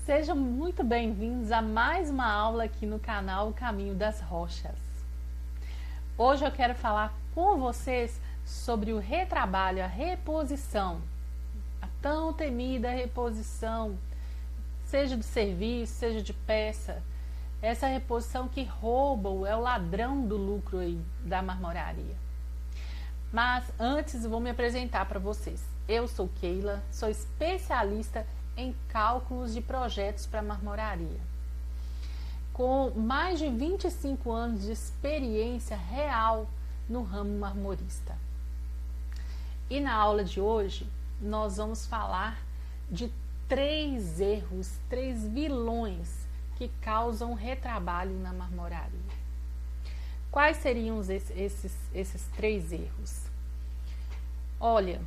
Sejam muito bem-vindos a mais uma aula aqui no canal Caminho das Rochas. Hoje eu quero falar com vocês sobre o retrabalho, a reposição, a tão temida reposição, seja de serviço, seja de peça, essa reposição que rouba, é o ladrão do lucro aí da marmoraria. Mas antes eu vou me apresentar para vocês. Eu sou Keila, sou especialista em cálculos de projetos para marmoraria, com mais de 25 anos de experiência real no ramo marmorista. E na aula de hoje nós vamos falar de 3 erros, 3 vilões que causam retrabalho na marmoraria. Quais seriam esses 3 erros? Olha,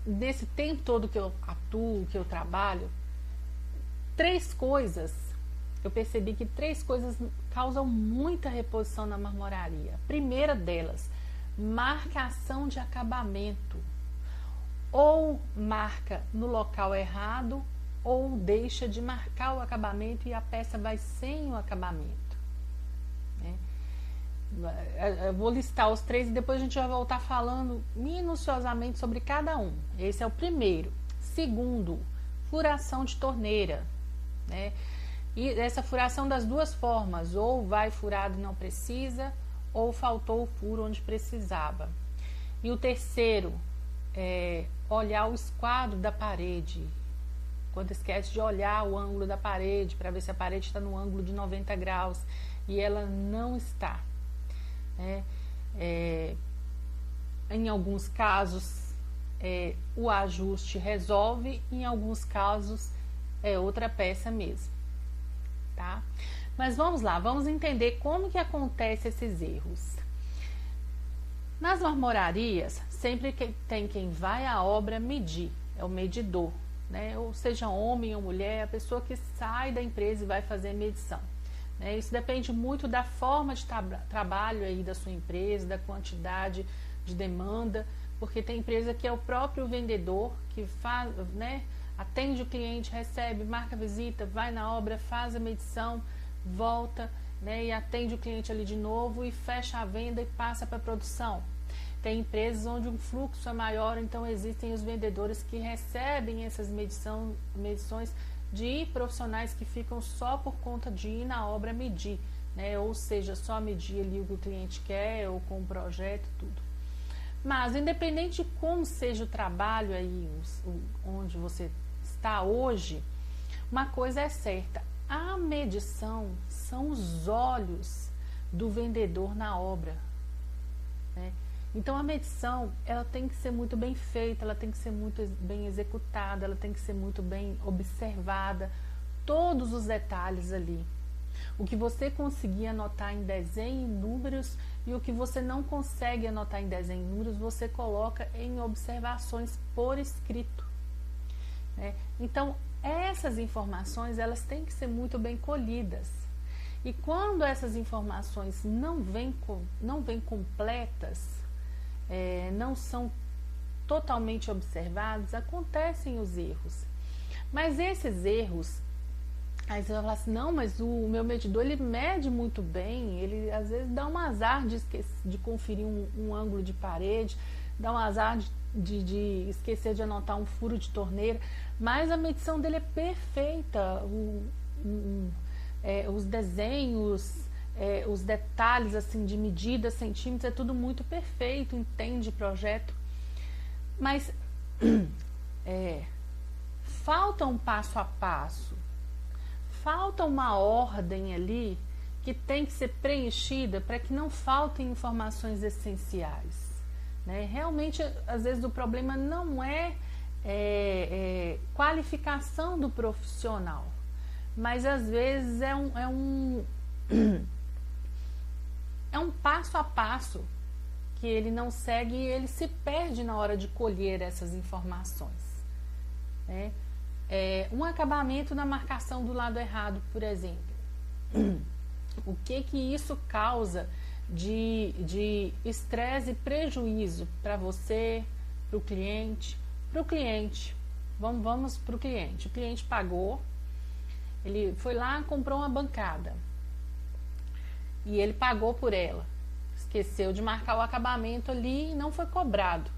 nesse tempo todo que eu atuo, que eu trabalho, 3 coisas, eu percebi que 3 coisas causam muita reposição na marmoraria. A primeira delas, marcação de acabamento. Ou marca no local errado, ou deixa de marcar o acabamento e a peça vai sem o acabamento. Eu vou listar os 3 e depois a gente vai voltar falando minuciosamente sobre cada um. Esse é o primeiro. Segundo, furação de torneira, né? E essa furação das 2 formas, ou vai furado e não precisa, ou faltou o furo onde precisava. E o terceiro é olhar o esquadro da parede. Quando esquece de olhar o ângulo da parede para ver se a parede está no ângulo de 90 graus e ela não está. Em alguns casos o ajuste resolve, em alguns casos é outra peça mesmo, tá? Mas vamos lá, vamos entender como que acontece esses erros. Nas marmorarias, sempre tem quem vai à obra medir, é o medidor, né? Ou seja, homem ou mulher, a pessoa que sai da empresa e vai fazer a medição. Isso depende muito da forma de trabalho aí da sua empresa, da quantidade de demanda, porque tem empresa que é o próprio vendedor que faz, atende o cliente, recebe, marca visita, vai na obra, faz a medição, volta, e atende o cliente ali de novo e fecha a venda e passa para a produção. Tem empresas onde o fluxo é maior, então existem os vendedores que recebem essas medições de profissionais que ficam só por conta de ir na obra medir, ou seja, só medir ali o que o cliente quer, ou com o projeto, tudo. Mas, independente de como seja o trabalho aí, onde você está hoje, uma coisa é certa, a medição são os olhos do vendedor na obra, Então, a medição, ela tem que ser muito bem feita, ela tem que ser muito bem executada, ela tem que ser muito bem observada, todos os detalhes ali. O que você conseguir anotar em desenho, em números, e o que você não consegue anotar em desenho, em números, você coloca em observações por escrito, Então, essas informações, elas têm que ser muito bem colhidas. E quando essas informações não vêm completas, não são totalmente observados, acontecem os erros. Mas esses erros, aí você vai falar assim, não, mas o meu medidor ele mede muito bem, ele às vezes dá um azar de conferir um ângulo de parede, dá um azar de esquecer de anotar um furo de torneira, mas a medição dele é perfeita, os desenhos, os detalhes assim de medida, centímetros, é tudo muito perfeito, entende projeto, mas falta um passo a passo, falta uma ordem ali que tem que ser preenchida para que não faltem informações essenciais, Realmente, às vezes o problema não é qualificação do profissional, mas às vezes é um passo a passo que ele não segue e ele se perde na hora de colher essas informações. Um acabamento na marcação do lado errado, por exemplo. O que isso causa de estresse e prejuízo para você, para o cliente, Vamos para o cliente. O cliente pagou, ele foi lá, comprou uma bancada e ele pagou por ela. Esqueceu de marcar o acabamento ali e não foi cobrado.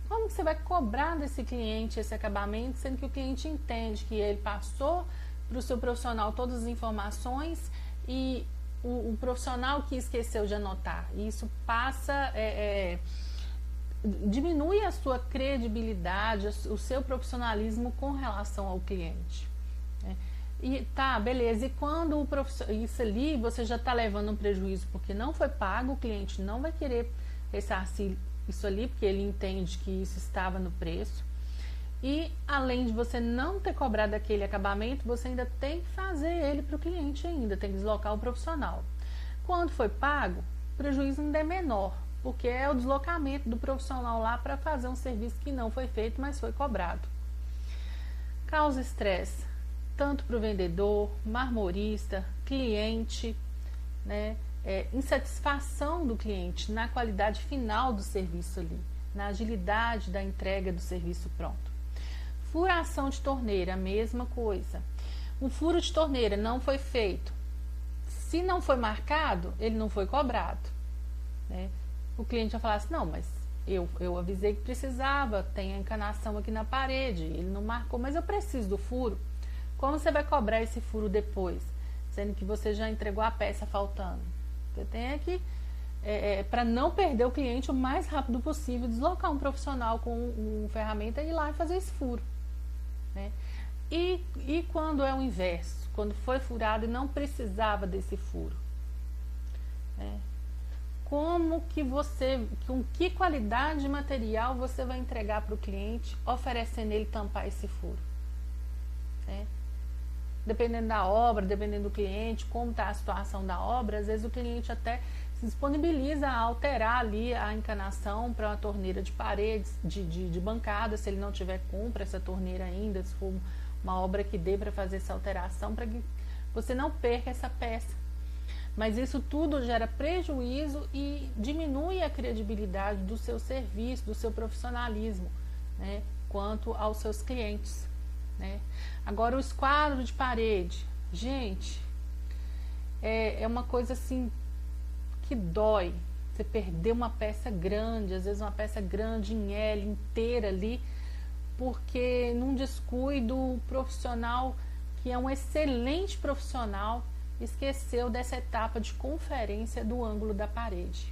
Como que você vai cobrar desse cliente esse acabamento, sendo que o cliente entende que ele passou para o seu profissional todas as informações e o profissional que esqueceu de anotar? E isso passa, diminui a sua credibilidade, o seu profissionalismo com relação ao cliente. Né? E tá, beleza, e quando isso ali você já está levando um prejuízo porque não foi pago, o cliente não vai querer ressarcir isso ali, porque ele entende que isso estava no preço. E além de você não ter cobrado aquele acabamento, você ainda tem que fazer ele para o cliente ainda, tem que deslocar o profissional. Quando foi pago, o prejuízo ainda é menor, porque é o deslocamento do profissional lá para fazer um serviço que não foi feito, mas foi cobrado. Causa estresse, tanto para o vendedor, marmorista, cliente, né? Insatisfação do cliente na qualidade final do serviço ali, na agilidade da entrega do serviço pronto. Furação de torneira, a mesma coisa. Um furo de torneira não foi feito. Se não foi marcado, ele não foi cobrado. Né? O cliente vai falar assim, não, mas eu avisei que precisava, tem a encanação aqui na parede, ele não marcou, mas eu preciso do furo. Como você vai cobrar esse furo depois, sendo que você já entregou a peça faltando? Você tem que, para não perder o cliente o mais rápido possível, deslocar um profissional com uma ferramenta e ir lá e fazer esse furo. Né? E quando é o inverso, quando foi furado e não precisava desse furo? Né? Como que com que qualidade de material você vai entregar para o cliente, oferecendo ele tampar esse furo? Né? Dependendo da obra, dependendo do cliente, como está a situação da obra, às vezes o cliente até se disponibiliza a alterar ali a encanação para uma torneira de paredes, de bancada, se ele não tiver compra essa torneira ainda, se for uma obra que dê para fazer essa alteração, para que você não perca essa peça. Mas isso tudo gera prejuízo e diminui a credibilidade do seu serviço, do seu profissionalismo, né, quanto aos seus clientes. Né? Agora, o esquadro de parede, gente, é uma coisa assim que dói. Você perder uma peça grande, às vezes uma peça grande em L inteira ali, porque num descuido o profissional, que é um excelente profissional, esqueceu dessa etapa de conferência do ângulo da parede.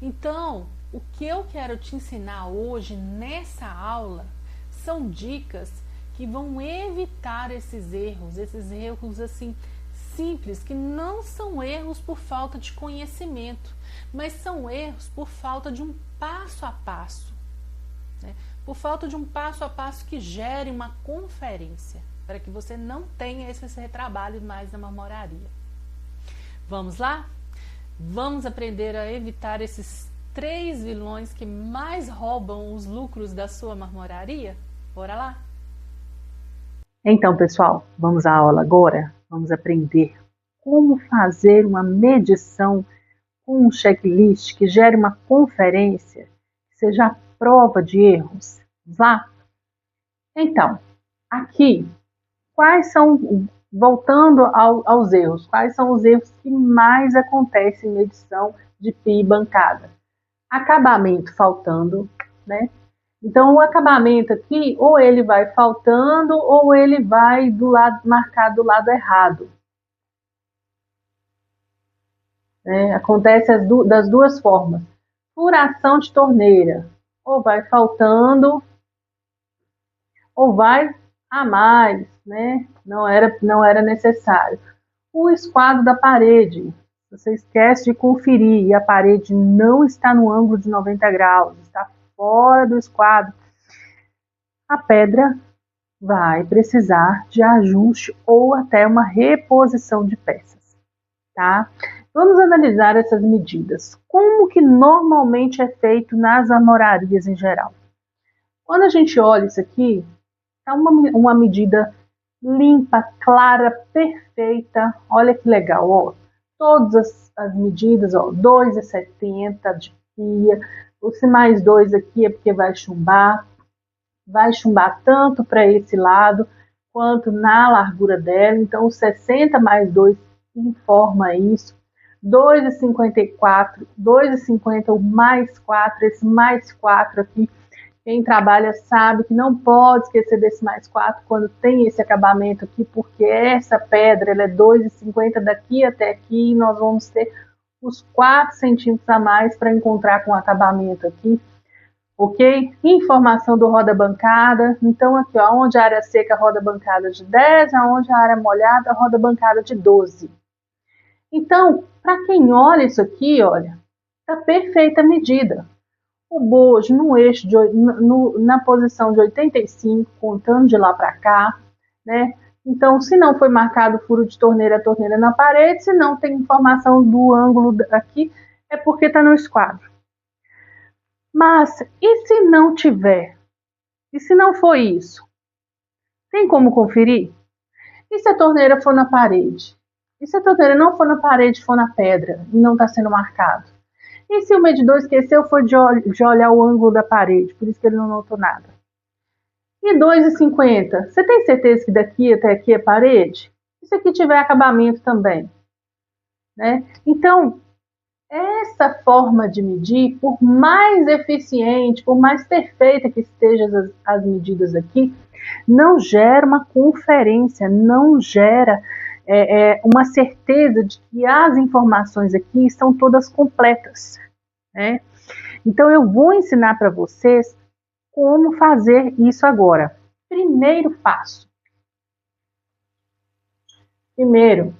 Então, o que eu quero te ensinar hoje nessa aula são dicas que vão evitar esses erros assim simples, que não são erros por falta de conhecimento, mas são erros por falta de um passo a passo, né? Por falta de um passo a passo que gere uma conferência, para que você não tenha esses retrabalhos mais na marmoraria. Vamos lá? Vamos aprender a evitar esses 3 vilões que mais roubam os lucros da sua marmoraria? Bora lá? Então, pessoal, vamos à aula agora? Vamos aprender como fazer uma medição com um checklist que gere uma conferência, que seja a prova de erros. Vá! Então, aqui, voltando aos erros, quais são os erros que mais acontecem em medição de pia e bancada? Acabamento faltando, né? Então, o acabamento aqui, ou ele vai faltando, ou ele vai marcado do lado errado. Acontece das duas formas. Furação de torneira, ou vai faltando, ou vai a mais, né? Não era necessário. O esquadro da parede, você esquece de conferir e a parede não está no ângulo de 90 graus, está fora do esquadro, a pedra vai precisar de ajuste ou até uma reposição de peças, tá? Vamos analisar essas medidas. Como que normalmente é feito nas armorarias em geral? Quando a gente olha isso aqui, é uma medida limpa, clara, perfeita. Olha que legal, ó. Todas as medidas, ó, 2,70 de pia. Se mais 2 aqui é porque vai chumbar. vai chumbar tanto para esse lado quanto na largura dela. Então, o 60 mais 2 informa isso. 2,54, 2,50, o mais 4, esse mais 4 aqui, quem trabalha sabe que não pode esquecer desse mais 4 quando tem esse acabamento aqui, porque essa pedra ela é 2,50 daqui até aqui, e nós vamos ter os 4 centímetros a mais para encontrar com o acabamento aqui, ok? Informação do roda bancada, então aqui, ó, onde a área seca, roda bancada de 10, aonde a área molhada, roda bancada de 12. Então, para quem olha isso aqui, olha, está perfeita a medida. O bojo no eixo, na posição de 85, contando de lá para cá, né? Então, se não foi marcado o furo de torneira, a torneira na parede, se não tem informação do ângulo aqui, é porque está no esquadro. Mas, e se não tiver? E se não for isso? Tem como conferir? E se a torneira for na parede? E se a torneira não for na parede, for na pedra e não está sendo marcado? E se o medidor esqueceu foi de olhar o ângulo da parede, por isso que ele não notou nada? E 2,50? Você tem certeza que daqui até aqui é parede? E se aqui tiver acabamento também? Né? Então, essa forma de medir, por mais eficiente, por mais perfeita que estejam as medidas aqui, não gera uma conferência, não gera uma certeza de que as informações aqui estão todas completas, né? Então eu vou ensinar para vocês como fazer isso agora. Primeiro passo. Primeiro,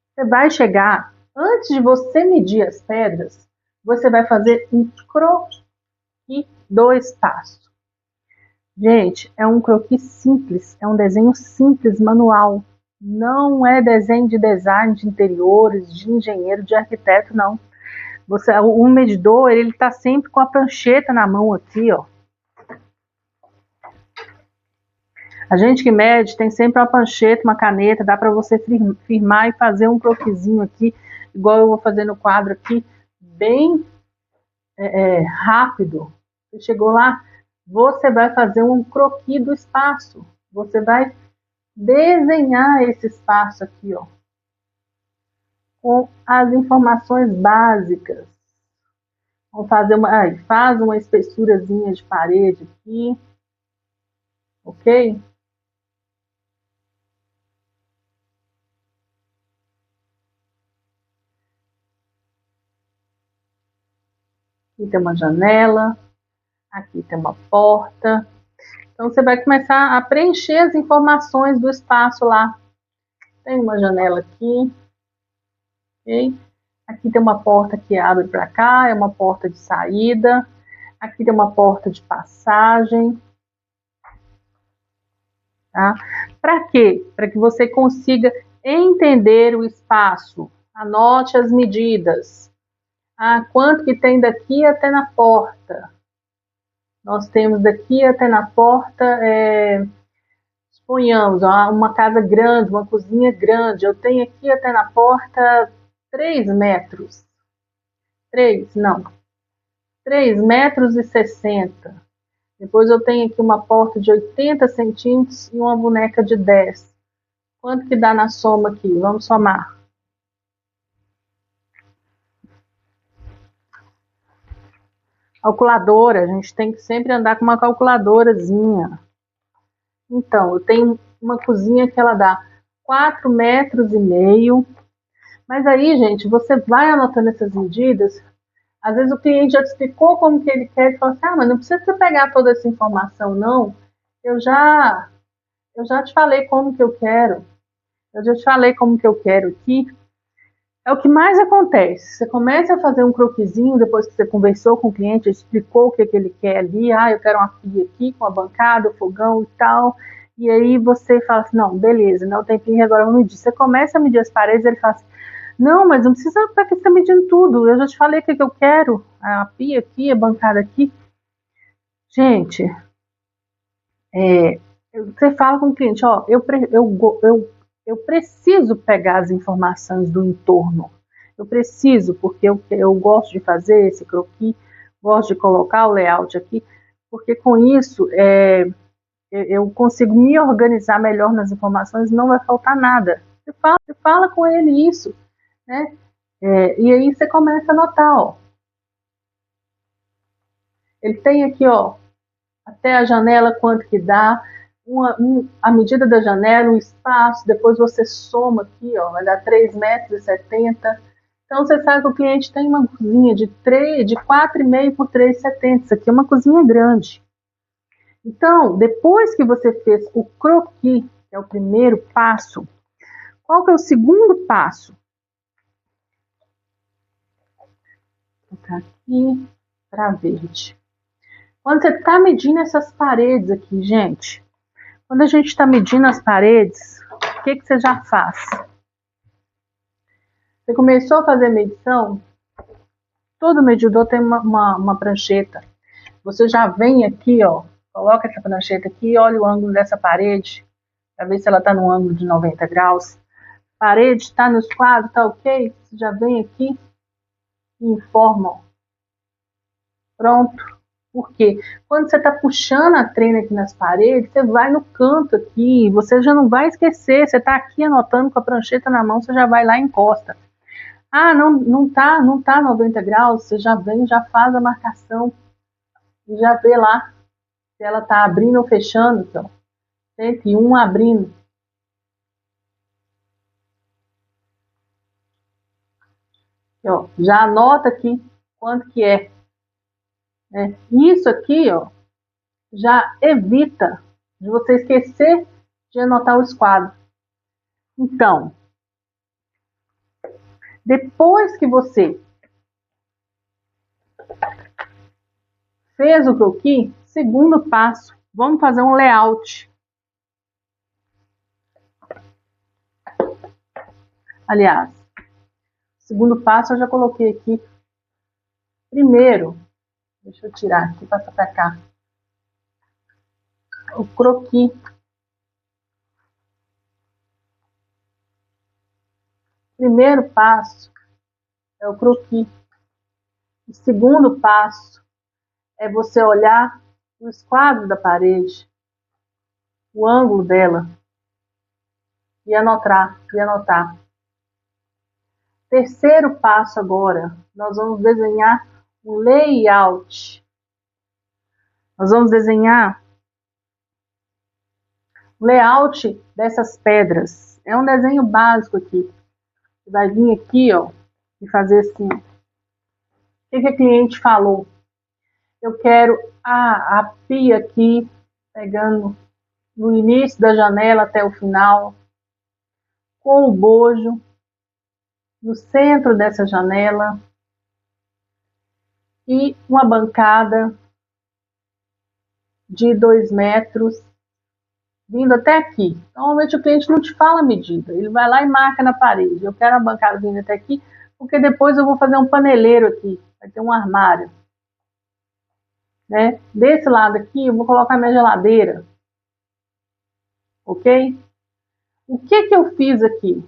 você vai chegar, antes de você medir as pedras, você vai fazer um croquis 2 passos. Gente, é um croquis simples, é um desenho simples, manual. Não é desenho de design de interiores, de engenheiro, de arquiteto, não. O medidor, ele está sempre com a prancheta na mão aqui, ó. A gente que mede tem sempre uma prancheta, uma caneta, dá para você firmar e fazer um croquisinho aqui, igual eu vou fazer no quadro aqui, bem rápido. Você chegou lá, você vai fazer um croquis do espaço. Você vai desenhar esse espaço aqui, ó, com as informações básicas. Vamos fazer faz uma espessurazinha de parede aqui, ok? Aqui tem uma janela, aqui tem uma porta. Então, você vai começar a preencher as informações do espaço lá. Tem uma janela aqui, ok? Aqui tem uma porta que abre para cá, é uma porta de saída. Aqui tem uma porta de passagem. Tá? Para quê? Para que você consiga entender o espaço. Anote as medidas. Quanto que tem daqui até na porta? Nós temos daqui até na porta, suponhamos, uma casa grande, uma cozinha grande. Eu tenho aqui até na porta 3 metros. 3 metros e 60. Depois eu tenho aqui uma porta de 80 centímetros e uma boneca de 10. Quanto que dá na soma aqui? Vamos somar. Calculadora, a gente tem que sempre andar com uma calculadorazinha. Então, eu tenho uma cozinha que ela dá 4 metros e meio. Mas aí, gente, você vai anotando essas medidas. Às vezes o cliente já te explicou como que ele quer e fala assim, mas não precisa você pegar toda essa informação, não. Eu já te falei como que eu quero. Eu já te falei como que eu quero aqui. É o que mais acontece. Você começa a fazer um croquisinho depois que você conversou com o cliente, explicou o que ele quer ali. Eu quero uma pia aqui com a bancada, o fogão e tal. E aí você fala assim, não, beleza, não tem pia, agora vamos medir. Você começa a medir as paredes, ele fala assim, não, mas não precisa, para que você está medindo tudo? Eu já te falei o que eu quero. A pia aqui, a bancada aqui. Gente, você fala com o cliente, ó, eu preciso pegar as informações do entorno. Eu preciso, porque eu gosto de fazer esse croquis, gosto de colocar o layout aqui. porque com isso eu consigo me organizar melhor nas informações, não vai faltar nada. Você fala com ele isso, né? E aí você começa a anotar, ó. Ele tem aqui, ó, até a janela quanto que dá, a medida da janela, o espaço, depois você soma aqui, ó, vai dar 3,70 m. Então você sabe que o cliente tem uma cozinha de 4,5 por 3,70. Isso aqui é uma cozinha grande. Então, depois que você fez o croquis, que é o primeiro passo, qual que é o segundo passo? Vou colocar aqui para verde. Quando você está medindo essas paredes aqui, gente, quando a gente está medindo as paredes, o que você já faz? Você começou a fazer medição, todo medidor tem uma prancheta. Você já vem aqui, ó, coloca essa prancheta aqui e olha o ângulo dessa parede, para ver se ela está no ângulo de 90 graus. Parede está nos quadros, está ok? Você já vem aqui e informa, ó. Pronto. Por quê? Quando você está puxando a trena aqui nas paredes, você vai no canto aqui, você já não vai esquecer, você está aqui anotando com a prancheta na mão, você já vai lá e encosta. Ah, não tá 90 graus, você já vem, já faz a marcação e já vê lá se ela está abrindo ou fechando, então. 101 abrindo. Ó, já anota aqui quanto que é. Isso aqui, ó, já evita de você esquecer de anotar o esquadro. Então, depois que você fez o croquis, segundo passo, vamos fazer um layout. Aliás, segundo passo eu já coloquei aqui. Primeiro, deixa eu tirar aqui, passar para cá. O croquis. Primeiro passo é o croquis. O segundo passo é você olhar o esquadro da parede, o ângulo dela, e anotar. Terceiro passo agora, nós vamos desenhar um layout. Nós vamos desenhar o layout dessas pedras. É um desenho básico aqui. Você vai vir aqui, ó, e fazer assim. O que a cliente falou? Eu quero a pia aqui, pegando no início da janela até o final, com o bojo no centro dessa janela e uma bancada de 2 metros vindo até aqui. Normalmente o cliente não te fala a medida, ele vai lá e marca na parede. Eu quero a bancada vindo até aqui, porque depois eu vou fazer um paneleiro aqui, vai ter um armário. Né? Desse lado aqui eu vou colocar minha geladeira. Ok? O que eu fiz aqui?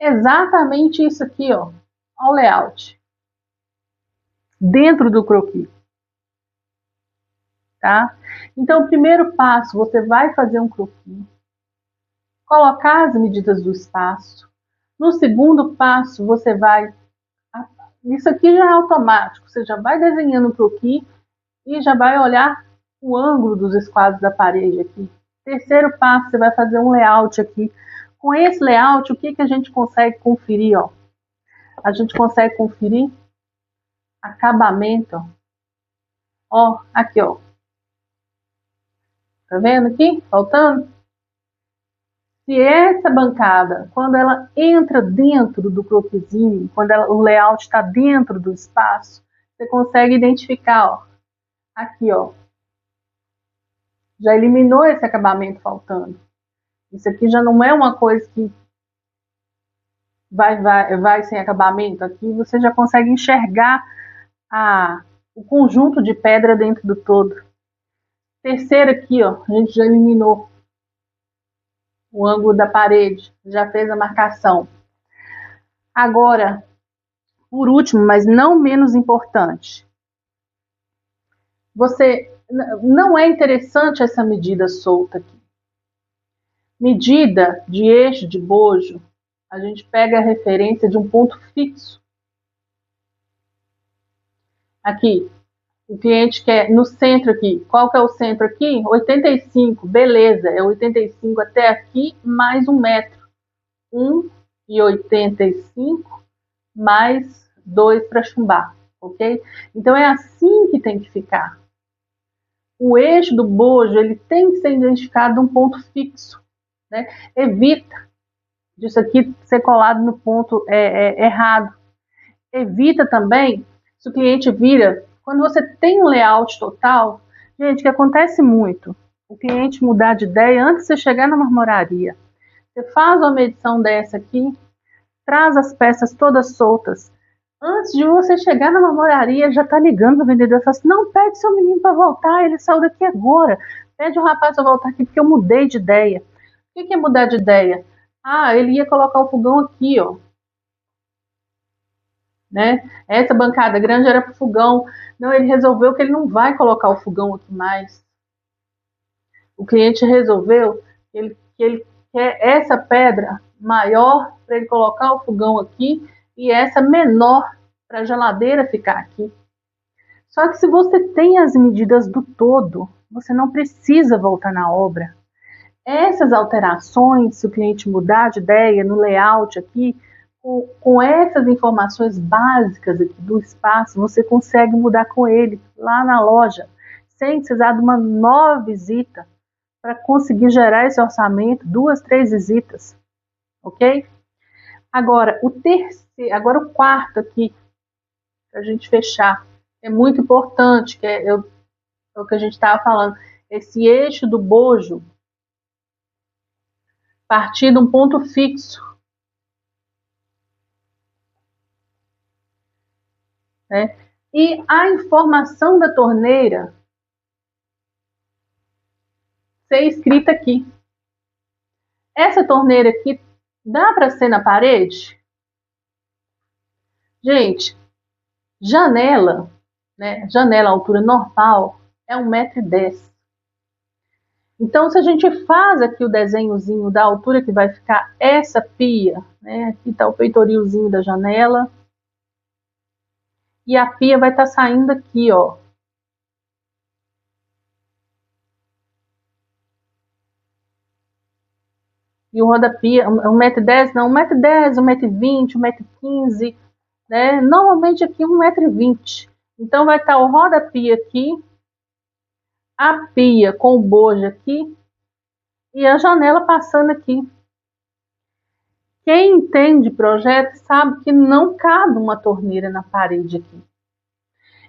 Exatamente isso aqui, ó. Olha o layout. Dentro do croquis. Tá? Então, o primeiro passo, você vai fazer um croquis. Colocar as medidas do espaço. No segundo passo, você vai... Isso aqui já é automático. Você já vai desenhando o croquis e já vai olhar o ângulo dos esquadros da parede aqui. Terceiro passo, você vai fazer um layout aqui. Com esse layout, o que a gente consegue conferir? Ó? A gente consegue conferir acabamento. Ó, aqui, ó. Tá vendo aqui? Faltando? Se essa bancada, quando ela entra dentro do croquisinho, quando o layout está dentro do espaço, você consegue identificar, ó. Aqui, ó. Já eliminou esse acabamento faltando. Isso aqui já não é uma coisa que vai sem acabamento. Aqui você já consegue enxergar o conjunto de pedra dentro do todo. Terceiro aqui, ó, a gente já eliminou o ângulo da parede, já fez a marcação. Agora, por último, mas não menos importante, você não é interessante essa medida solta aqui. Medida de eixo de bojo, a gente pega a referência de um ponto fixo. Aqui, o cliente quer no centro aqui. Qual que é o centro aqui? 85, beleza, é 85 até aqui, mais 1 metro. 1,85 mais 2 para chumbar, ok? Então é assim que tem que ficar. O eixo do bojo, ele tem que ser identificado um ponto fixo, né? Evita disso aqui ser colado no ponto errado. Evita também, se o cliente vira, quando você tem um layout total, gente, que acontece muito, o cliente mudar de ideia antes de você chegar na marmoraria. Você faz uma medição dessa aqui, traz as peças todas soltas. Antes de você chegar na marmoraria, já está ligando para o vendedor e fala assim, não, pede seu menino para voltar, ele saiu daqui agora. Pede o rapaz para voltar aqui porque eu mudei de ideia. O que é mudar de ideia? Ah, ele ia colocar o fogão aqui, ó. Né? Essa bancada grande era para o fogão. Não, ele resolveu que ele não vai colocar o fogão aqui mais. O cliente resolveu que ele quer essa pedra maior para ele colocar o fogão aqui e essa menor para a geladeira ficar aqui. Só que se você tem as medidas do todo, você não precisa voltar na obra. Essas alterações, se o cliente mudar de ideia no layout aqui, com essas informações básicas aqui do espaço, você consegue mudar com ele lá na loja, sem precisar de uma nova visita, para conseguir gerar esse orçamento, 2, 3 visitas, ok? Agora, o quarto aqui, para a gente fechar, é muito importante, que é o que a gente estava falando, esse eixo do bojo partir de um ponto fixo, né? E a informação da torneira ser escrita aqui. Essa torneira aqui dá para ser na parede? Gente, janela, né? Janela altura normal é 1,10 m. Então, se a gente faz aqui o desenhozinho da altura que vai ficar essa pia, né? Aqui está o peitorilzinho da janela. E a pia vai estar saindo aqui, ó. E o rodapia, 1,10 m, não, 1,10 m, 1,20 m, 1,15 m, né? Normalmente aqui 1,20 m. Então vai estar o rodapia aqui, a pia com o bojo aqui e a janela passando aqui. Quem entende projeto sabe que não cabe uma torneira na parede aqui.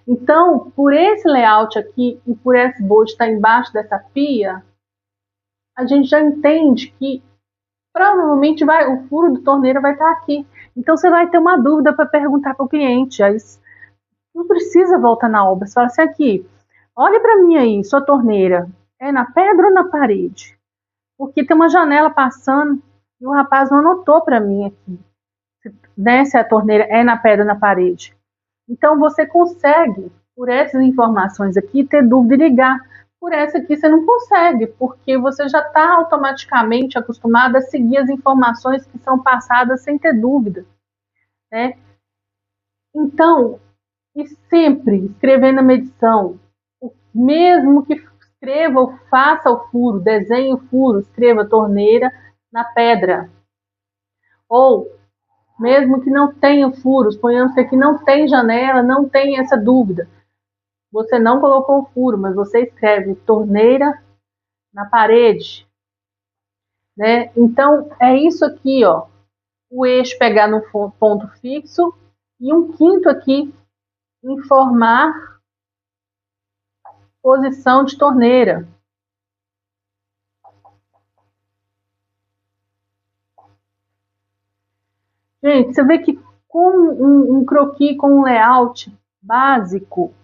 Então, por esse layout aqui e por esse bojo estar embaixo dessa pia, a gente já entende que provavelmente o furo da torneira vai estar aqui. Então, você vai ter uma dúvida para perguntar para o cliente. Aí, não precisa voltar na obra. Você fala assim, aqui, olha para mim aí, sua torneira é na pedra ou na parede? Porque tem uma janela passando e o rapaz não anotou para mim aqui, né, se a torneira é na pedra ou na parede. Então, você consegue, por essas informações aqui, ter dúvida e ligar. Por essa aqui você não consegue, porque você já está automaticamente acostumado a seguir as informações que são passadas sem ter dúvida, né? Então, e sempre escrevendo a medição, mesmo que escreva ou faça o furo, desenhe o furo, escreva torneira na pedra. Ou, mesmo que não tenha furos, ponhamos que aqui não tem janela, não tem essa dúvida. Você não colocou o furo, mas você escreve torneira na parede, né? Então, é isso aqui, ó. O eixo pegar no ponto fixo e um quinto aqui, informar posição de torneira. Gente, você vê que com um croquis, com um layout básico,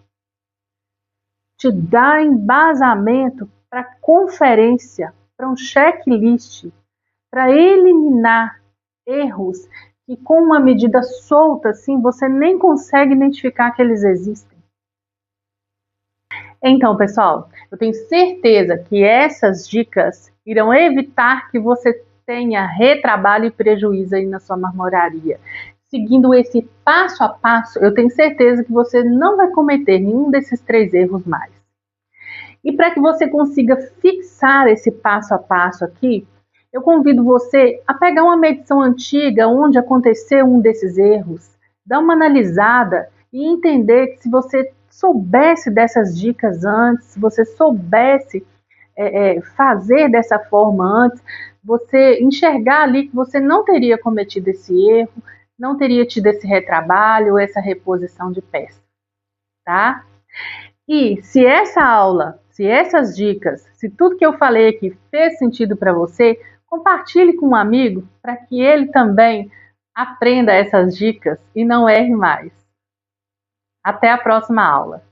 te dá embasamento para conferência, para um checklist, para eliminar erros que com uma medida solta assim você nem consegue identificar que eles existem. Então, pessoal, eu tenho certeza que essas dicas irão evitar que você tenha retrabalho e prejuízo aí na sua marmoraria. Seguindo esse passo a passo, eu tenho certeza que você não vai cometer nenhum desses 3 erros mais. E para que você consiga fixar esse passo a passo aqui, eu convido você a pegar uma medição antiga onde aconteceu um desses erros, dar uma analisada e entender que se você soubesse dessas dicas antes, se você soubesse fazer dessa forma antes, você enxergar ali que você não teria cometido esse erro, não teria tido esse retrabalho, essa reposição de peça, tá? E se essa aula, se essas dicas, se tudo que eu falei aqui fez sentido para você, compartilhe com um amigo para que ele também aprenda essas dicas e não erre mais. Até a próxima aula.